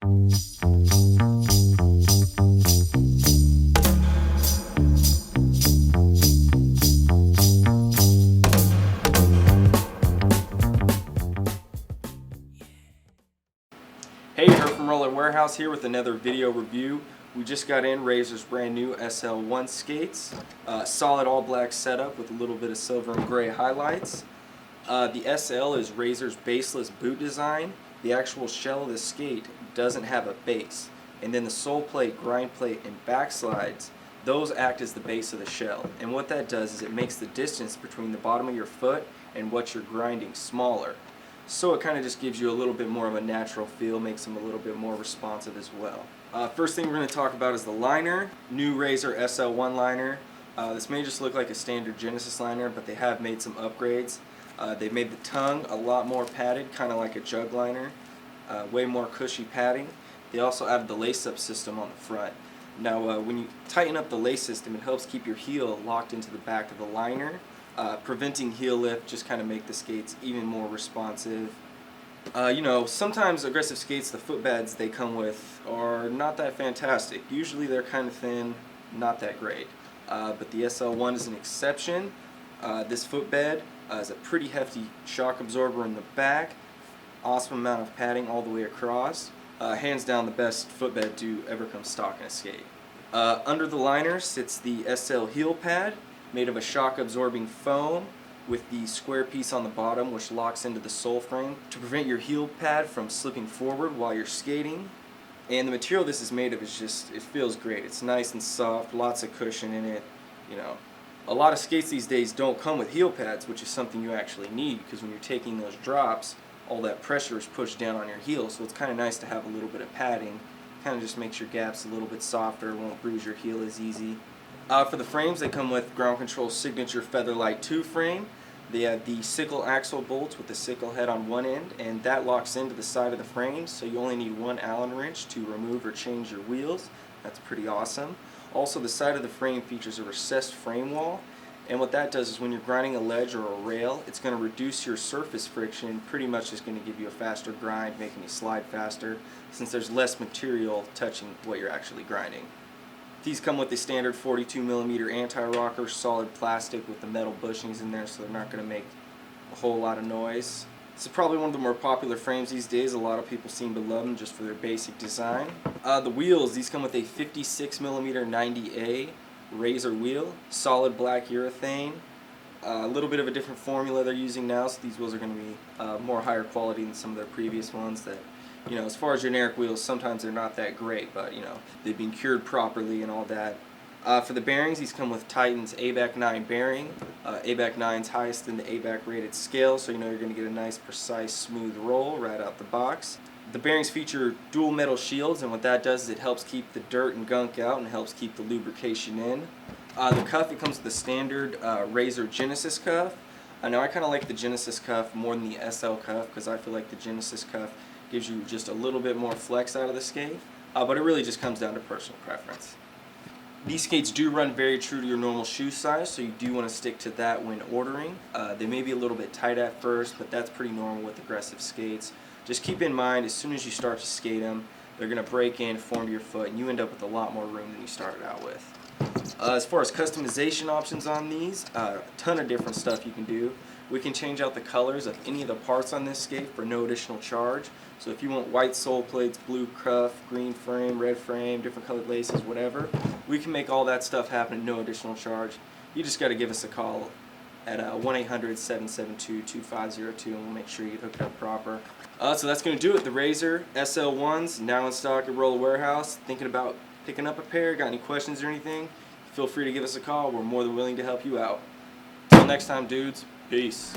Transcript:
Hey, Hirt from Roller Warehouse here with another video review. We just got in Razor's brand new SL1 skates. Solid all black setup with a little bit of silver and gray highlights. The SL is Razor's baseless boot design. The actual shell of the skate doesn't have a base. And then the sole plate, grind plate, and backslides, those act as the base of the shell. And what that does is it makes the distance between the bottom of your foot and what you're grinding smaller. So it kind of just gives you a little bit more of a natural feel, makes them a little bit more responsive as well. First thing we're going to talk about is the liner. New Razor SL1 liner. This may just look like a standard Genesis liner, but they have made some upgrades. They've made the tongue a lot more padded, kind of like a jug liner. Way more cushy padding. They also added the lace-up system on the front. Now when you tighten up the lace system, it helps keep your heel locked into the back of the liner. Preventing heel lift, just kind of make the skates even more responsive. You know, sometimes aggressive skates, the footbeds they come with are not that fantastic. Usually they're kind of thin, not that great. But the SL1 is an exception. This footbed is a pretty hefty shock absorber in the back. Awesome amount of padding all the way across. Hands down the best footbed to ever come stock in a skate. Under the liner sits the SL heel pad, made of a shock absorbing foam with the square piece on the bottom which locks into the sole frame to prevent your heel pad from slipping forward while you're skating. And the material this is made of is just, it feels great. It's nice and soft, lots of cushion in it. You know, a lot of skates these days don't come with heel pads, which is something you actually need because when you're taking those drops, all that pressure is pushed down on your heel, so it's kind of nice to have a little bit of padding. Kind of just makes your gaps a little bit softer, won't bruise your heel as easy. For the frames, they come with Ground Control's signature Featherlight 2 frame. They have the sickle axle bolts with the sickle head on one end, and that locks into the side of the frame, so you only need one Allen wrench to remove or change your wheels. That's pretty awesome. Also, the side of the frame features a recessed frame wall, and what that does is when you're grinding a ledge or a rail, it's going to reduce your surface friction, pretty much just going to give you a faster grind, making you slide faster, since there's less material touching what you're actually grinding. These come with the standard 42mm anti-rocker, solid plastic with the metal bushings in there, so they're not going to make a whole lot of noise. This is probably one of the more popular frames these days. A lot of people seem to love them just for their basic design. The wheels, these come with a 56mm 90A Razor wheel, solid black urethane. A little bit of a different formula they're using now, so these wheels are going to be more higher quality than some of their previous ones that, you know, as far as generic wheels, sometimes they're not that great, but, you know, they've been cured properly and all that. For the bearings, these come with Titan's ABAC 9 bearing. ABAC 9's highest in the ABAC rated scale, so you know you're going to get a nice, precise, smooth roll right out the box. The bearings feature dual metal shields, and what that does is it helps keep the dirt and gunk out and helps keep the lubrication in. The cuff, it comes with the standard Razor Genesis cuff. Now I kind of like the Genesis cuff more than the SL cuff because I feel like the Genesis cuff gives you just a little bit more flex out of the skate, but it really just comes down to personal preference. These skates do run very true to your normal shoe size, so you do want to stick to that when ordering. They may be a little bit tight at first, but that's pretty normal with aggressive skates. Just keep in mind, as soon as you start to skate them, they're going to break in, form to your foot, and you end up with a lot more room than you started out with. As far as customization options on these, a ton of different stuff you can do. We can change out the colors of any of the parts on this skate for no additional charge. So if you want white sole plates, blue cuff, green frame, red frame, different colored laces, whatever, we can make all that stuff happen at no additional charge. You just got to give us a call at 1-800-772-2502 and we'll make sure you get hooked up proper. So that's going to do it. The Razor SL1s now in stock at Roller Warehouse. Thinking about picking up a pair? Got any questions or anything? Feel free to give us a call. We're more than willing to help you out. Until next time, dudes. Peace.